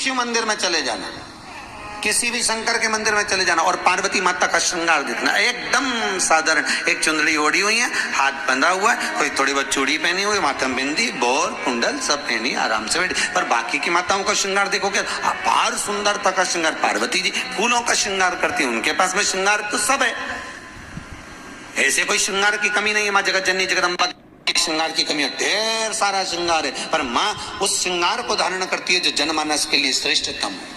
शिव मंदिर में चले जाना, किसी भी शंकर के मंदिर में चले जाना और पार्वती माता का श्रृंगार देखना, एकदम साधारण, एक चुंदड़ी ओढ़ी हुई है, हाथ बंधा हुआ है, कोई थोड़ी बहुत चूड़ी पहनी हुई, माथा में बिंदी, बोर, कुंडल सब पहनी, आराम से बैठी। पर बाकी की माताओं का श्रृंगार देखोगे, अपार सुंदरता का श्रृंगार पार्वती जी फूलों का श्रृंगार करती है, उनके पास में श्रृंगार तो सब है, ऐसे कोई श्रृंगार की कमी नहीं है। माँ जगत जननी जगदम्बा श्रृंगार की कमी है, ढेर सारा श्रृंगार है, पर माँ उस श्रृंगार को धारण करती है जो जनमानस के लिए श्रेष्ठतम है।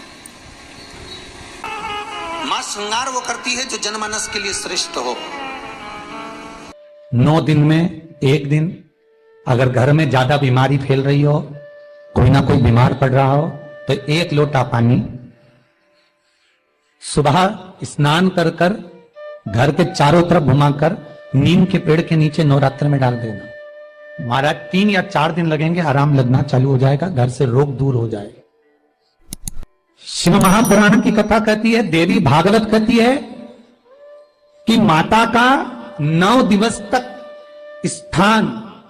मां श्रृंगार वो करती है जो जनमानस के लिए श्रेष्ठ हो। 9 दिन में एक दिन अगर घर में ज्यादा बीमारी फैल रही हो, कोई ना कोई बीमार पड़ रहा हो, तो 1 लोटा पानी सुबह स्नान कर कर घर के चारों तरफ घुमाकर नीम के पेड़ के नीचे नवरात्र में डाल देना। महाराज 3 या 4 दिन लगेंगे, आराम लगना चालू हो जाएगा, घर से रोग दूर हो जाएगा। शिव महापुराण की कथा कहती है, देवी भागवत कहती है कि माता का 9 दिवस तक स्थान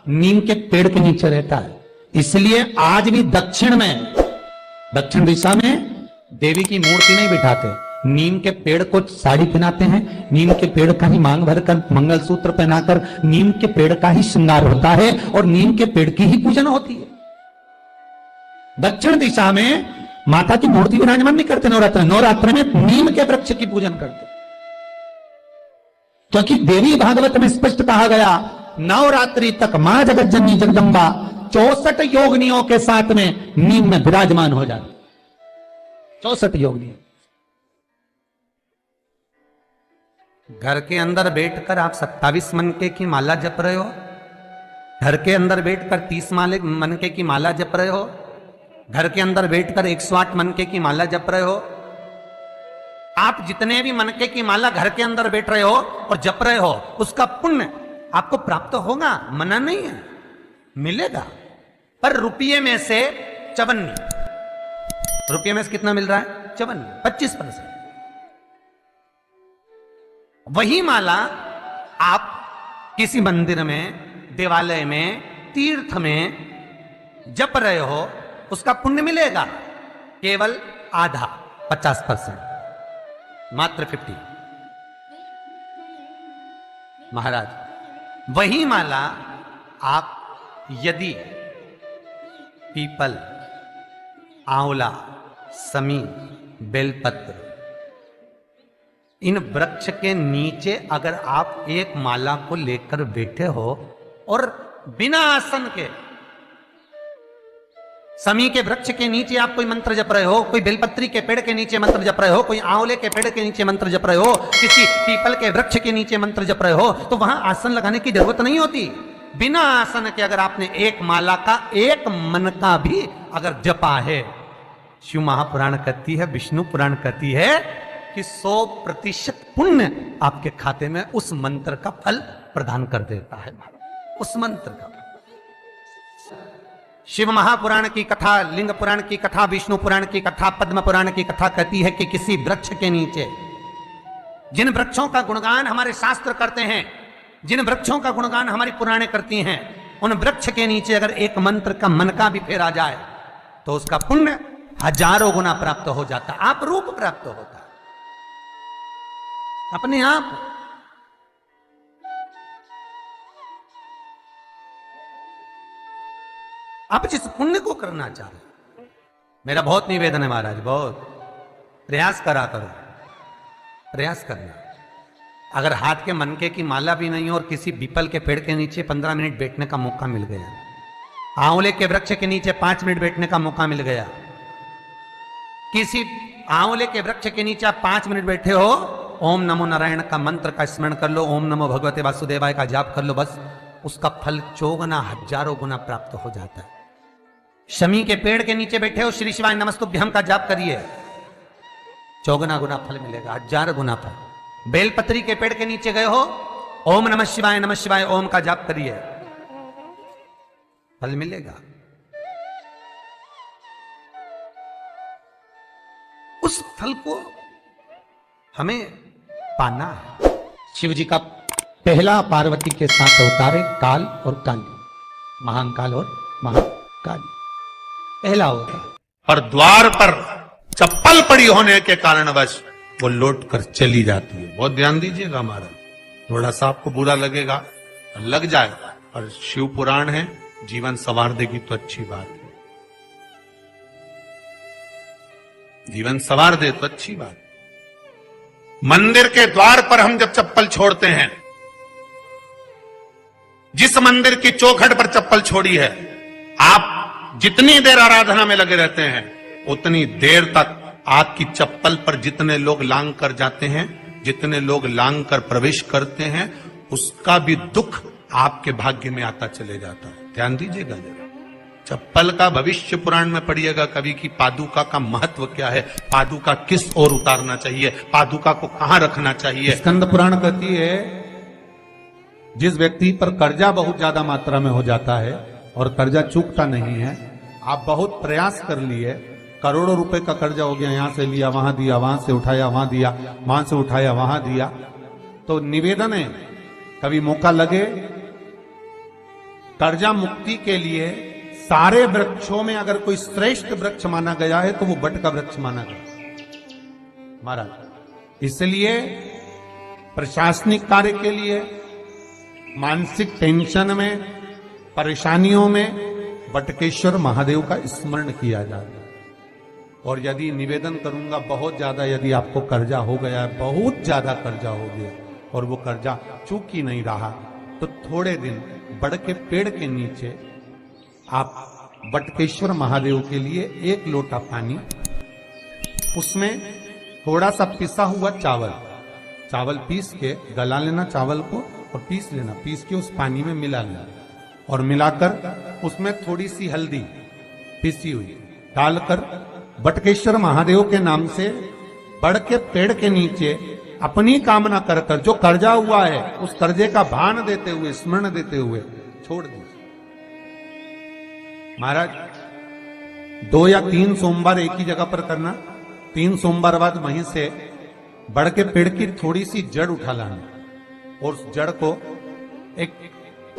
नीम के पेड़ के नीचे रहता है। इसलिए आज भी दक्षिण दिशा में देवी की मूर्ति नहीं बिठाते, नीम के पेड़ को साड़ी पहनाते हैं, नीम के पेड़ का ही मांग भरकर मंगलसूत्र पहनाकर नीम के पेड़ का ही श्रृंगार होता है और नीम के पेड़ की ही पूजन होती है। दक्षिण दिशा में माता की मूर्ति विराजमान नहीं करते नवरात्र में नीम के वृक्ष की पूजन करते, क्योंकि देवी भागवत में स्पष्ट कहा गया, नवरात्रि तक मां जगत जननी जगदम्बा 64 योगिनियों के साथ में नीम में विराजमान हो जाती। 64 योगिनी। घर के अंदर बैठकर आप 27 मनके की माला जप रहे हो, घर के अंदर बैठकर 30 मनके की माला जप रहे हो, घर के अंदर बैठकर 108 मनके की माला जप रहे हो। आप जितने भी मनके की माला घर के अंदर बैठ रहे हो और जप रहे हो, उसका पुण्य आपको प्राप्त होगा, मना नहीं है, मिलेगा। पर रुपये में से 54, रुपये में से कितना मिल रहा है? 54, 25%। वही माला आप किसी मंदिर में, देवालय में, तीर्थ में जप रहे हो, उसका पुण्य मिलेगा केवल आधा, 50%, मात्र 50। महाराज वही माला आप यदि पीपल, आंवला, समी, बेलपत्र, इन वृक्ष के नीचे अगर आप एक माला को लेकर बैठे हो और बिना आसन के, समी के वृक्ष के नीचे आप कोई मंत्र जप रहे हो, कोई बेलपत्री के पेड़ के नीचे मंत्र जप रहे हो, कोई आंवले के पेड़ के नीचे मंत्र जप रहे हो, किसी पीपल के वृक्ष के नीचे मंत्र जप रहे हो, तो वहां आसन लगाने की जरूरत नहीं होती। बिना आसन के अगर आपने एक माला का एक मन का भी अगर जपा है, शिव महापुराण कहती है, विष्णु पुराण कहती है कि 100% पुण्य आपके खाते में उस मंत्र का फल प्रदान कर देता है। उस मंत्र का शिव महापुराण की कथा, लिंग पुराण की कथा, विष्णु पुराण की कथा, पद्म पुराण की कथा कहती है कि किसी वृक्ष के नीचे, जिन वृक्षों का गुणगान हमारे शास्त्र करते हैं, जिन वृक्षों का गुणगान हमारी पुराणे करती हैं, उन वृक्ष के नीचे अगर एक मंत्र का मन का भी फेरा जाए तो उसका पुण्य हजारों गुना प्राप्त हो जाता, आप रूप प्राप्त होता अपने आप। आप जिस पुण्य को करना चाह रहे, मेरा बहुत निवेदन है महाराज, बहुत प्रयास करा करो, प्रयास करना। अगर हाथ के मनके की माला भी नहीं हो और किसी पीपल के पेड़ के नीचे 15 मिनट बैठने का मौका मिल गया, आंवले के वृक्ष के नीचे 5 मिनट बैठने का मौका मिल गया, किसी आंवले के वृक्ष के नीचे आप 5 मिनट बैठे हो, ओम नमो नारायण का मंत्र का स्मरण कर लो, ओम नमो भगवते वासुदेवाय का जाप कर लो, बस उसका फल 4 गुना, हजारों गुना प्राप्त हो जाता है। शमी के पेड़ के नीचे बैठे हो, श्री शिवाय नमस्तुभ्यम का जाप करिए, 4 गुना फल मिलेगा, 1000 गुना फल। बेलपत्री के पेड़ के नीचे गए हो, ओम नमः शिवाय ओम का जाप करिए, फल मिलेगा। उस फल को हमें पाना है। शिव जी का पहला पार्वती के साथ अवतारे काल और काली, महाकाल और महाकाली, पहला होता पर द्वार पर चप्पल पड़ी होने के कारणवश वो लौट कर चली जाती है। बहुत ध्यान दीजिएगा महाराज, थोड़ा सा आपको बुरा लगेगा, लग जाएगा, और शिव पुराण है, जीवन संवार देगी तो अच्छी बात है, जीवन संवार दे तो अच्छी बात। मंदिर के द्वार पर हम जब चप्पल छोड़ते हैं, जिस मंदिर की चौखट पर चप्पल छोड़ी है, आप जितनी देर आराधना में लगे रहते हैं उतनी देर तक आपकी चप्पल पर जितने लोग लांग कर जाते हैं, जितने लोग लांग कर प्रवेश करते हैं, उसका भी दुख आपके भाग्य में आता चले जाता है। ध्यान दीजिएगा जरा, चप्पल का भविष्य पुराण में पढ़िएगा कभी कि पादुका का महत्व क्या है, पादुका किस ओर उतारना चाहिए, पादुका को कहां रखना चाहिए। स्कंद पुराण कहती है जिस व्यक्ति पर कर्जा बहुत ज्यादा मात्रा में हो जाता है और कर्जा चूकता नहीं है, आप बहुत प्रयास कर लिए, करोड़ों रुपए का कर्जा हो गया, यहां से लिया वहां दिया, वहां से उठाया वहां दिया, वहां से उठाया वहां दिया, तो निवेदन है कभी मौका लगे कर्जा मुक्ति के लिए सारे वृक्षों में अगर कोई श्रेष्ठ वृक्ष माना गया है तो वो बट का वृक्ष माना गया महाराज। इसलिए प्रशासनिक कार्य के लिए, मानसिक टेंशन में, परेशानियों में बटकेश्वर महादेव का स्मरण किया जाता है। और यदि निवेदन करूंगा बहुत ज्यादा, यदि आपको कर्जा हो गया है, बहुत ज्यादा कर्जा हो गया और वो कर्जा चूक ही नहीं रहा, तो थोड़े दिन बड़ के पेड़ के नीचे आप बटकेश्वर महादेव के लिए 1 लोटा पानी, उसमें थोड़ा सा पिसा हुआ चावल पीस के गला लेना चावल को और पीस लेना, पीस के उस पानी में मिला लेना और मिलाकर उसमें थोड़ी सी हल्दी पिसी हुई डालकर बटकेश्वर महादेव के नाम से बड़ के पेड़ के नीचे अपनी कामना कर कर जो कर्जा हुआ है उस कर्जे का भान देते हुए, स्मरण देते हुए छोड़ दीजिए। महाराज 2 या 3 सोमवार एक ही जगह पर करना, 3 सोमवार बाद वहीं से बड़ के पेड़ की थोड़ी सी जड़ उठा लाना और उस जड़ को एक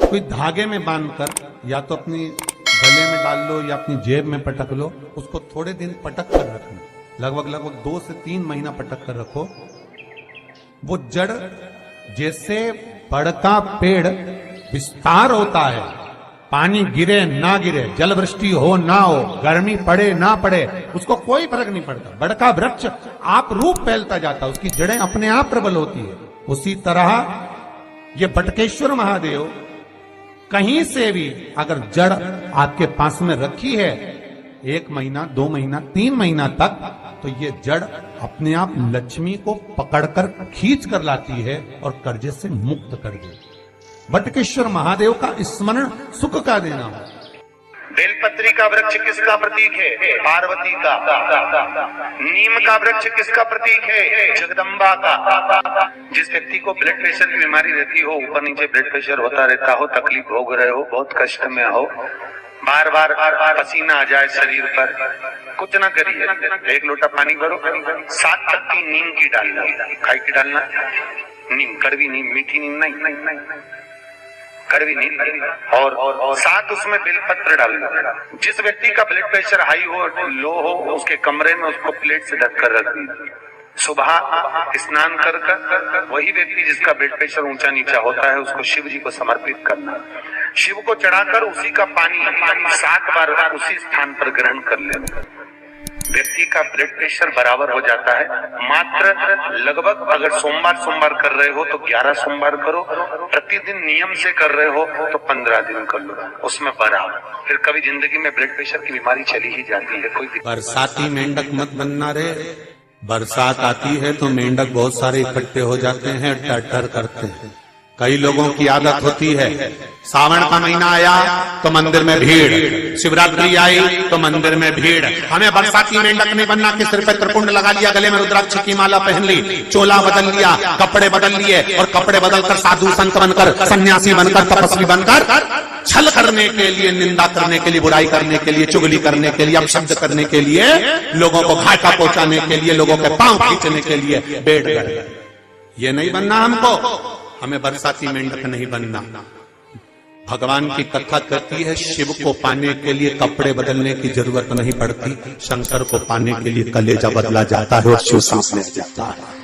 कोई धागे में बांधकर या तो अपनी गले में डाल लो या अपनी जेब में पटक लो, उसको थोड़े दिन पटक कर रखना, लगभग 2 से 3 महीना पटक कर रखो। वो जड़ जैसे बड़ का पेड़ विस्तार होता है, पानी गिरे ना गिरे, जल वृष्टि हो ना हो, गर्मी पड़े ना पड़े, उसको कोई फर्क नहीं पड़ता, बड़ का वृक्ष आप रूप फैलता जाता, उसकी जड़ें अपने आप प्रबल होती है। उसी तरह ये बटकेश्वर महादेव कहीं से भी अगर जड़ आपके पास में रखी है 1 महीना, 2 महीना, 3 महीना तक, तो ये जड़ अपने आप लक्ष्मी को पकड़कर खींच कर लाती है और कर्जे से मुक्त कर देती। बटकेश्वर महादेव का स्मरण सुख का देना हो। बेलपत्री का वृक्ष किसका प्रतीक है? पार्वती का। नीम का वृक्ष किसका प्रतीक है? जगदम्बा का। जिस व्यक्ति को ब्लड प्रेशर की बीमारी रहती हो, ऊपर नीचे ब्लड प्रेशर होता रहता हो, तकलीफ भोग रहे हो, बहुत कष्ट में हो, बार बार पसीना आ जाए शरीर पर, कुछ ना करिए, 1 लोटा पानी भरो, 7 पत्ती नीम की डालना, खाई की डालना, नीम, कड़वी नीम, मीठी नीम नहीं, कड़वी नीम, और साथ उसमें बेलपत्र डालना। जिस व्यक्ति का ब्लड प्रेशर हाई हो, लो हो, उसके कमरे में उसको प्लेट से ढक कर रख दीजिए। सुबह स्नान कर वही व्यक्ति जिसका ब्लड प्रेशर ऊंचा नीचा होता है उसको शिव जी को समर्पित करना, शिव को चढ़ाकर उसी का पानी 7 बार उसी स्थान पर ग्रहण कर लेना। व्यक्ति का ब्लड प्रेशर बराबर हो जाता है। मात्र लगभग अगर सोमवार कर रहे हो तो 11 सोमवार करो, प्रतिदिन नियम से कर रहे हो तो 15 दिन कर लो, उसमें बराबर। फिर कभी जिंदगी में ब्लड प्रेशर की बीमारी चली ही जाती है। कोई बरसाती मेंढक मत बनना रे, बरसात आती है तो मेंढक बहुत सारे इकट्ठे हो जाते हैं, टर करते हैं। कई लोगों की आदत होती है, सावन का महीना आया तो मंदिर में भीड़, शिवरात्रि आई तो मंदिर में भीड़। हमें बरसाती मेंढक नहीं बनना कि सिर पे त्रिपुंड लगा लिया, गले में रुद्राक्ष की माला पहन ली, चोला बदल लिया, कपड़े बदल लिए और कपड़े बदलकर साधु संत बनकर, सन्यासी बनकर, तपस्वी बनकर छल करने के लिए, निंदा करने के लिए, बुराई करने के लिए, चुगली करने के लिए, अपशब्द करने के लिए, लोगों को घाटा पहुंचाने के लिए, लोगों के पांव खींचने के लिए बैठ गए। ये नहीं बनना हमको, हमें बरसाती मेंढक नहीं बनना। भगवान की कथा कहती है शिव को पाने के लिए कपड़े बदलने की जरूरत नहीं पड़ती, शंकर को पाने के लिए कलेजा बदला जाता है और शिव सांस लिया जाता है।